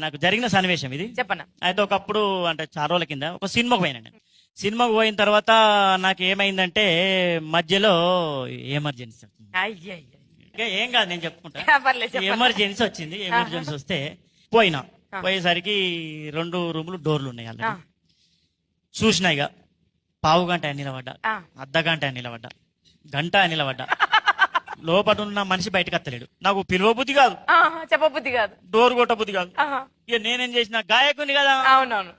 నాకు జరిగిన సన్నివేశం ఇది. చెప్పనా? అయితే ఒకప్పుడు అంటే చాలా రోజుల కింద ఒక సినిమాకు పోయినా. సినిమాకు పోయిన తర్వాత నాకు ఏమైందంటే మధ్యలో ఎమర్జెన్సీ. ఇంకా ఏం కాదు, నేను చెప్పుకుంటా. ఎమర్జెన్సీ వచ్చింది. ఎమర్జెన్సీ వస్తే పోయినా. పోయేసరికి 2 రూములు డోర్లు ఉన్నాయి. అలా చూసినా ఇక పావు గంట నిలబడ్డా, అర్ధగంట నిలబడ్డా, గంట నిలబడ్డా. లోపల ఉన్న మనిషి బయటకు వస్తలేడు. నాకు పిలువ బుద్ధి కాదు, చెప్పబుద్ధి కాదు, డోర్ కొట్ట బుద్ధి కాదు. ఇక నేనేం చేసిన, గాయకుని కదా,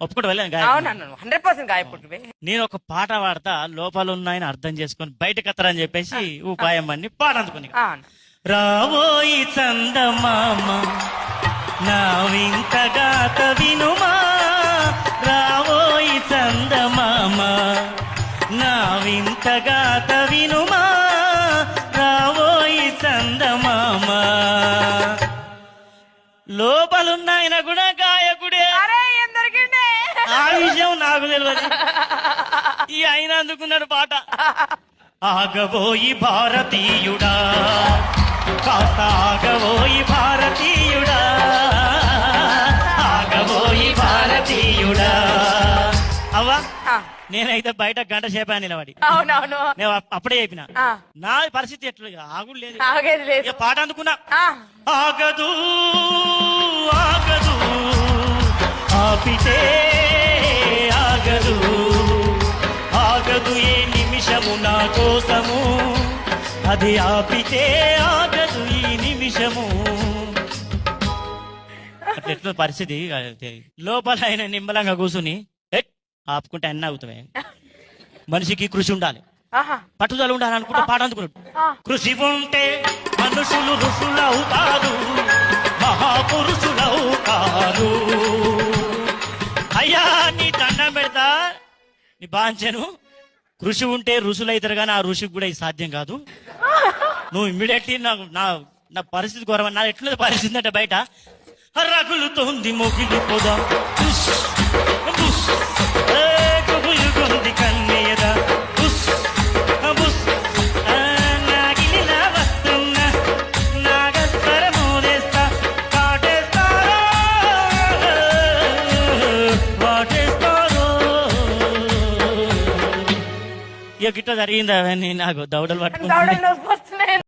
ఒప్పుకుంటూ వెళ్ళాను. గాయకుడు నేను ఒక పాట పాడతా, లోపల ఉన్నాయని అర్థం చేసుకొని బయటకు వస్తారని చెప్పేసి ఉపాయం అన్ని పాట అందుకుని. రావోయి చందమామ నా వింత గాత వినుమా, రావోయి చందమామ నా వింత గాత వినుమా, రావోయి చందమామ. లోపలున్న ఆయన కూడా గాయకుడే. ఆ విషయం నాకు తెలియదు. ఈ ఆయన అందుకున్నాడు పాట. ఆగబోయి భారతీయుడా, కాస్త ఆగబోయి భారతీయుడా, ఆగబోయి భారతీయుడా. అవ్వా నేనైతే బయట గంట సేపా నిలబడి. అవునవును, నేను అప్పుడే చెప్పిన నా పరిస్థితి ఎట్లా, ఆగుడు లేదు, ఆగేది లేదు. పాట అందుకున్నా. ఆగదు ఆగదు ఆపితే ఆగదు, ఆగదు ఏ నిమిషము నా కోసము, అది ఆపితే ఆగదు ఈ నిమిషము. అట్లా పరిస్థితి. లోపల ఆయన నిమ్మలంగా కూర్చుని ఆపుకుంటే అన్నీ అవుతాయి. మనిషికి కృషి ఉండాలి, పట్టుదల ఉండాలి అనుకుంటే పాట అందుకున్నాడు. కృషి ఉంటే మనుషులు ఋషులవుతారు, మహాపురుషులవుతారు. అయ్యా నీ దండం పెడతా, నీ బాంచను. కృషి ఉంటే ఋషులైతారు కానీ ఆ ఋషికి కూడా ఇది సాధ్యం కాదు. నువ్వు ఇమ్మీడియట్లీ నా పరిస్థితి ఘోరం. నా ఎట్లా పరిస్థితి అంటే బయట రగులుతోంది మొగిలి పోదాం కుగులుగొంది కన్నీరా నాగిలిలా వస్తున్నా, నాగస్వర మోదేస్తా, కాటేస్తారో వాటేస్తారో. ఇక గిట్ట జరిగింది అవన్నీ నాకు దౌడలు పట్టుకుంది.